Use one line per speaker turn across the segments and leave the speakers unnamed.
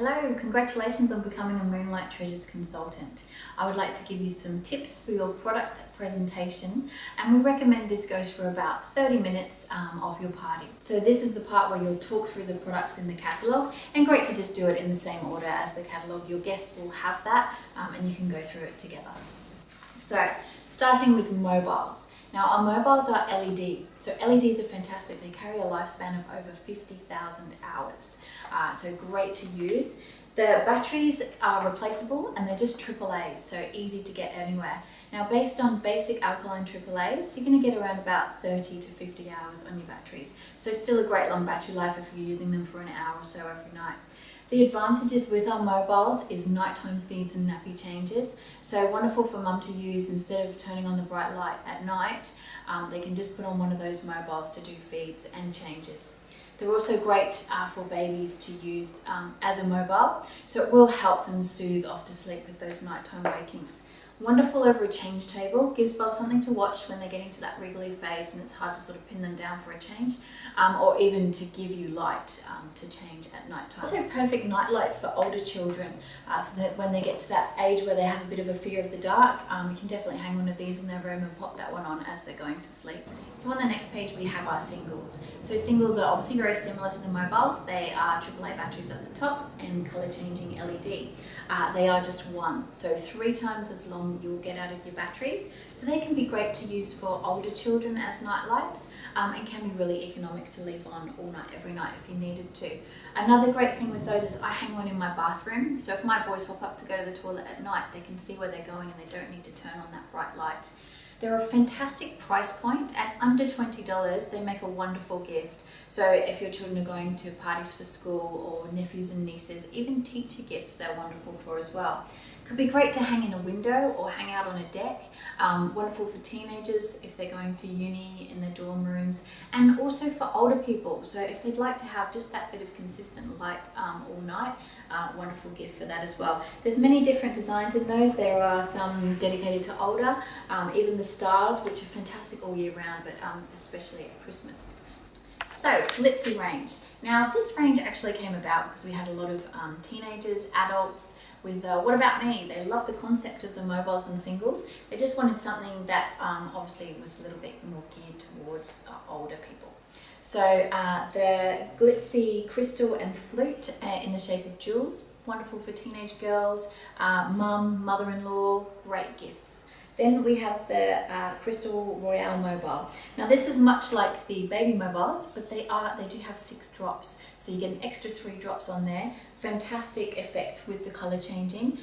Hello, congratulations on becoming a Moonlight Treasures consultant. I would like to give you some tips for your product presentation, and we recommend this goes for about 30 minutes of your party. So this is the part where you'll talk through the products in the catalogue, and great to just do it in the same order as the catalogue. Your guests will have that and you can go through it together. So starting with mobiles. Now our mobiles are LED, so LEDs are fantastic. They carry a lifespan of over 50,000 hours, so great to use. The batteries are replaceable and they're just AAAs, so easy to get anywhere. Now based on basic alkaline AAAs, you're going to get around about 30 to 50 hours on your batteries. So still a great long battery life if you're using them for an hour or so every night. The advantages with our mobiles is nighttime feeds and nappy changes. So wonderful for mum to use instead of turning on the bright light at night. They can just put on one of those mobiles to do feeds and changes. They're also great for babies to use as a mobile, so it will help them soothe off to sleep with those nighttime wakings. Wonderful over a change table, gives Bob something to watch when they're getting to that wriggly phase and it's hard to sort of pin them down for a change, or even to give you light to change at night time. Also perfect night lights for older children, so that when they get to that age where they have a bit of a fear of the dark, you can definitely hang one of these in their room and pop that one on as they're going to sleep. So on the next page we have our singles. So singles are obviously very similar to the mobiles. They are AAA batteries at the top and colour changing LED. They are just one, so 3 times as long you'll get out of your batteries. So they can be great to use for older children as night lights, and can be really economic to leave on all night, every night if you needed to. Another great thing with those is I hang one in my bathroom, so if my boys hop up to go to the toilet at night, they can see where they're going and they don't need to turn on that bright light. They're a fantastic price point. At under $20, they make a wonderful gift. So if your children are going to parties for school or nephews and nieces, even teacher gifts, they're wonderful for as well. Could be great to hang in a window or hang out on a deck. Wonderful for teenagers if they're going to uni in their dorm rooms, and also for older people. So if they'd like to have just that bit of consistent light all night, wonderful gift for that as well. There's many different designs in those. There are some dedicated to older, even the stars, which are fantastic all year round, but especially at Christmas. So, glitzy range. Now this range actually came about because we had a lot of teenagers, adults with what about me? They love the concept of the mobiles and singles. They just wanted something that obviously was a little bit more geared towards older people. So the glitzy crystal and flute in the shape of jewels, wonderful for teenage girls, mum, mother-in-law, great gifts. Then we have the Crystal Royale mobile. Now this is much like the baby mobiles, but they do have 6 drops. So you get an extra 3 drops on there. Fantastic effect with the colour changing.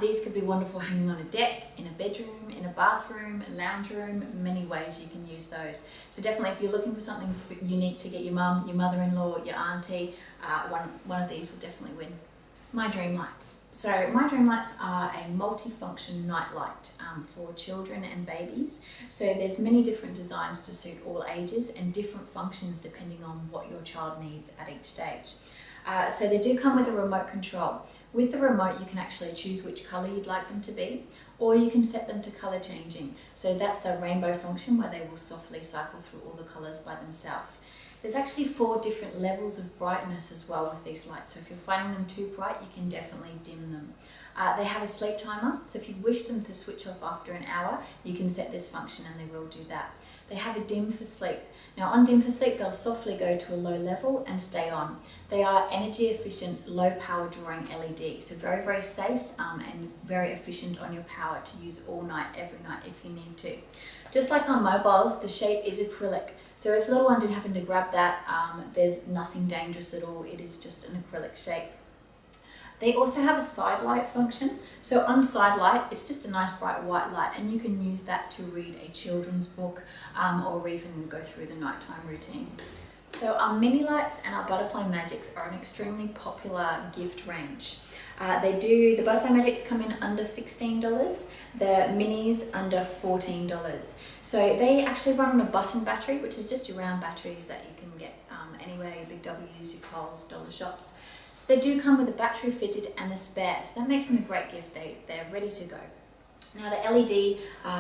These could be wonderful hanging on a deck, in a bedroom, in a bathroom, a lounge room, many ways you can use those. So definitely if you're looking for something unique to get your mum, your mother-in-law, your auntie, one of these will definitely win. My Dream Lights. So My Dream Lights are a multi-function night light for children and babies. So there's many different designs to suit all ages and different functions depending on what your child needs at each stage. So they do come with a remote control. With the remote you can actually choose which colour you'd like them to be, or you can set them to colour changing. So that's a rainbow function where they will softly cycle through all the colours by themselves. There's actually 4 different levels of brightness as well with these lights, so if you're finding them too bright, you can definitely dim them. They have a sleep timer, so if you wish them to switch off after an hour, you can set this function and they will do that. They have a dim for sleep. Now on dim for sleep, they'll softly go to a low level and stay on. They are energy efficient, low power drawing LED, so very, very safe and very efficient on your power to use all night, every night if you need to. Just like our mobiles, the shape is acrylic. So if little one did happen to grab that, there's nothing dangerous at all. It is just an acrylic shape. They also have a side light function. So on side light, it's just a nice bright white light, and you can use that to read a children's book or even go through the nighttime routine. So our mini lights and our butterfly magics are an extremely popular gift range. The butterfly magics come in under $16, the minis under $14. So they actually run on a button battery, which is just your round batteries that you can get anywhere, your Big W's, your Coles, dollar shops. So they do come with a battery fitted and a spare, so that makes them a great gift. They're ready to go. Now the LED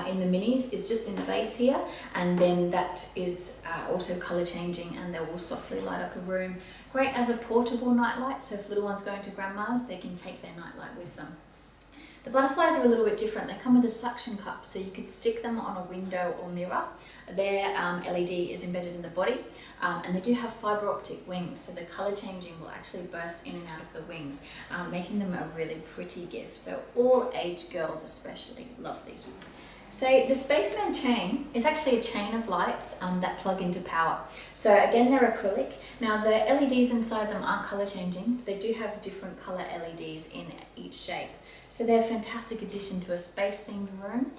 in the minis is just in the base here, and then that is also colour changing, and they will softly light up a room. Great as a portable nightlight, so if little ones going to grandma's, they can take their nightlight with them. The butterflies are a little bit different. They come with a suction cup, so you could stick them on a window or mirror. Their LED is embedded in the body, and they do have fibre optic wings, so the colour changing will actually burst in and out of the wings, making them a really pretty gift. So all age girls especially love these ones. So the Spaceman chain is actually a chain of lights that plug into power. So again, they're acrylic. Now the LEDs inside them aren't colour changing. They do have different colour LEDs in each shape. So they're a fantastic addition to a space themed room,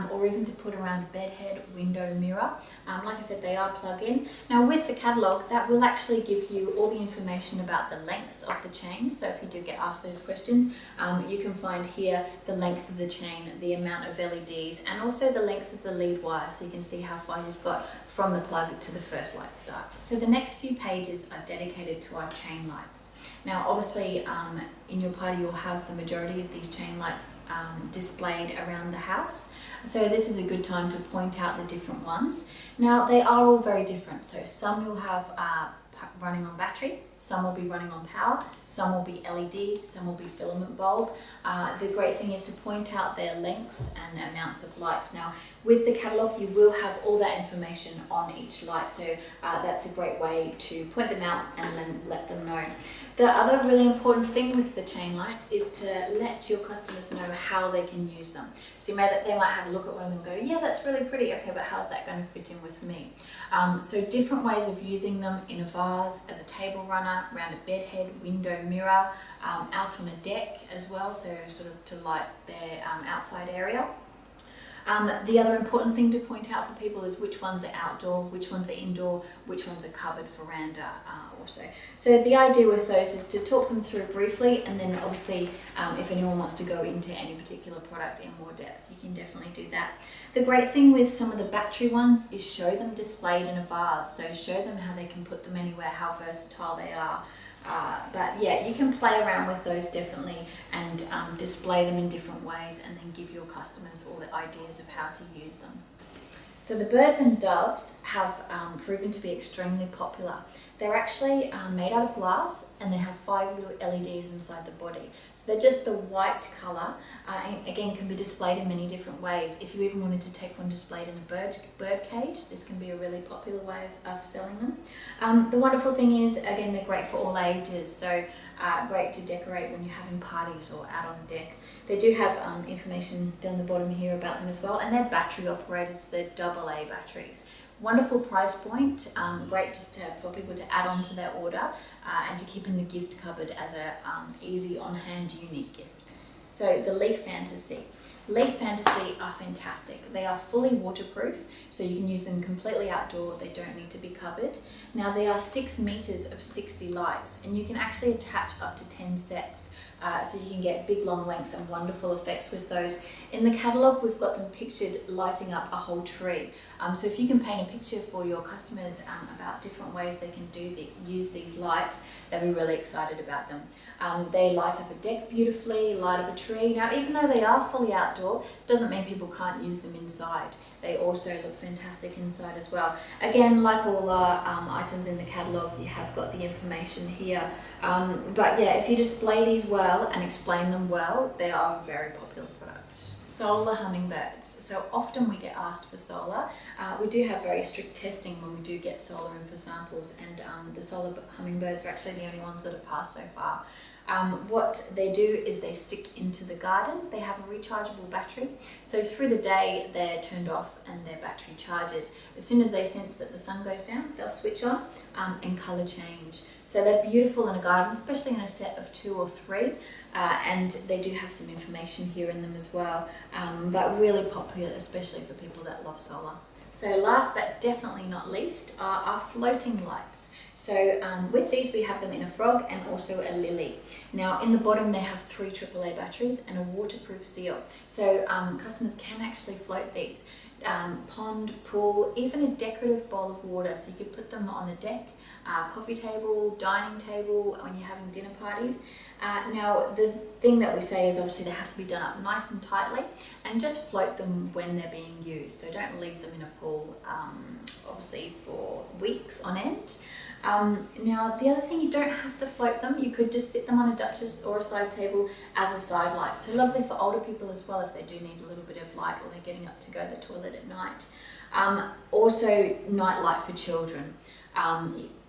or even to put around a bed head, window, mirror. Like I said, they are plug-in. Now with the catalogue, that will actually give you all the information about the lengths of the chain. So if you do get asked those questions, you can find here the length of the chain, the amount of LEDs, and also the length of the lead wire, so you can see how far you've got from the plug to the first light start. So the next few pages are dedicated to our chain lights. Now obviously in your party you'll have the majority of these chain lights displayed around the house. So this is a good time to point out the different ones. Now they are all very different. So some you'll have running on battery, some will be running on power, some will be LED, some will be filament bulb. The great thing is to point out their lengths and amounts of lights. Now with the catalogue you will have all that information on each light, so that's a great way to point them out and then let them know. The other really important thing with the chain lights is to let your customers know how they can use them. So they might have a look at one of them and go, yeah, that's really pretty, okay, but how's that going to fit in with me? So different ways of using them: in a vase, as a table runner, around a bed head, window, mirror, out on a deck as well, so sort of to light their outside area. The other important thing to point out for people is which ones are outdoor, which ones are indoor, which ones are covered veranda also. So the idea with those is to talk them through briefly, and then obviously if anyone wants to go into any particular product in more depth, you can definitely do that. The great thing with some of the battery ones is show them displayed in a vase, so show them how they can put them anywhere, how versatile they are. But yeah, you can play around with those definitely and display them in different ways, and then give your customers all the ideas of how to use them. So the birds and doves have proven to be extremely popular. They're actually made out of glass, and they have 5 little LEDs inside the body. So they're just the white colour, and again can be displayed in many different ways. If you even wanted to take one displayed in a bird cage, this can be a really popular way of selling them. The wonderful thing is, again, they're great for all ages, so great to decorate when you're having parties or out on a deck. They do have information down the bottom here about them as well, and they're battery operators, they're AA batteries. Wonderful price point, great just for people to add on to their order and to keep in the gift cupboard as a easy on-hand unique gift. So the Leaf Fantasy. Leaf Fantasy are fantastic. They are fully waterproof, so you can use them completely outdoor. They don't need to be covered. Now they are 6 meters of 60 lights, and you can actually attach up to 10 sets. So you can get big long lengths and wonderful effects with those. In the catalogue, we've got them pictured lighting up a whole tree. So if you can paint a picture for your customers about different ways they can use these lights, they'll be really excited about them. They light up a deck beautifully, light up a tree. Now, even though they are fully outdoor, doesn't mean people can't use them inside. They also look fantastic inside as well. Again, like all our items in the catalogue, you have got the information here. But yeah, if you display these well and explain them well, they are a very popular product. Solar hummingbirds. So often we get asked for solar. We do have very strict testing when we do get solar in for samples, and the solar hummingbirds are actually the only ones that have passed so far. What they do is they stick into the garden. They have a rechargeable battery, so through the day they're turned off and their battery charges. As soon as they sense that the sun goes down, they'll switch on and colour change. So they're beautiful in a garden, especially in a set of 2 or 3, and they do have some information here in them as well, but really popular, especially for people that love solar. So last but definitely not least are our floating lights. So with these we have them in a frog and also a lily. Now in the bottom they have 3 AAA batteries and a waterproof seal. So customers can actually float these. Pond, pool, even a decorative bowl of water. So you could put them on the deck coffee table, dining table, when you're having dinner parties. Now the thing that we say is obviously they have to be done up nice and tightly, and just float them when they're being used. So don't leave them in a pool obviously for weeks on end. Now the other thing, you don't have to float them. You could just sit them on a duchess or a side table as a side light. So lovely for older people as well if they do need a little bit of light or they're getting up to go to the toilet at night. Also night light for children.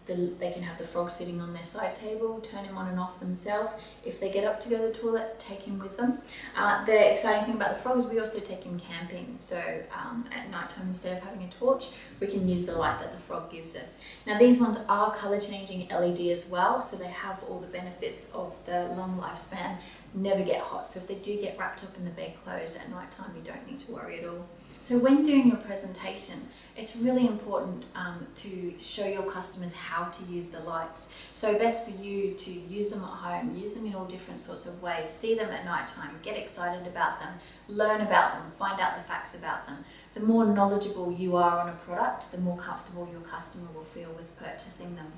They can have the frog sitting on their side table, turn him on and off themselves. If they get up to go to the toilet, take him with them. The exciting thing about the frog is we also take him camping. So at night time, instead of having a torch, we can use the light that the frog gives us. Now these ones are colour changing LED as well, so they have all the benefits of the long lifespan, never get hot. So if they do get wrapped up in the bedclothes at night time, you don't need to worry at all. So when doing your presentation, it's really important to show your customers how to use the lights. So best for you to use them at home, use them in all different sorts of ways, see them at night time, get excited about them, learn about them, find out the facts about them. The more knowledgeable you are on a product, the more comfortable your customer will feel with purchasing them.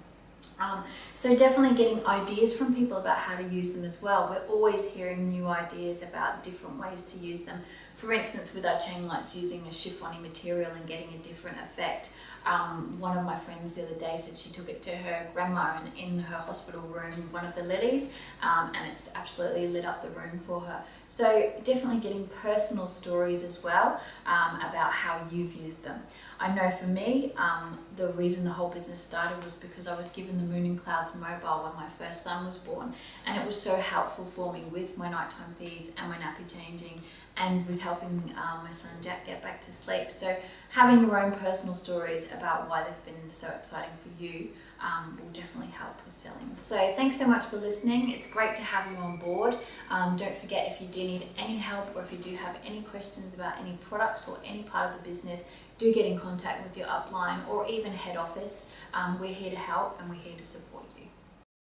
So definitely getting ideas from people about how to use them as well. We're always hearing new ideas about different ways to use them. For instance, with our chain lights, using a chiffony material and getting a different effect. One of my friends the other day said she took it to her grandma in her hospital room, one of the lilies, and it's absolutely lit up the room for her. So definitely getting personal stories as well about how you've used them. I know for me, the reason the whole business started was because I was given the Moon and Clouds mobile when my first son was born, and it was so helpful for me with my nighttime feeds and my nappy changing, and with helping my son Jack get back to sleep. So having your own personal stories about why they've been so exciting for you will definitely help with selling. So thanks so much for listening. It's great to have you on board. Don't forget, if you do need any help or if you do have any questions about any products or any part of the business, do get in contact with your upline or even head office. We're here to help and we're here to support.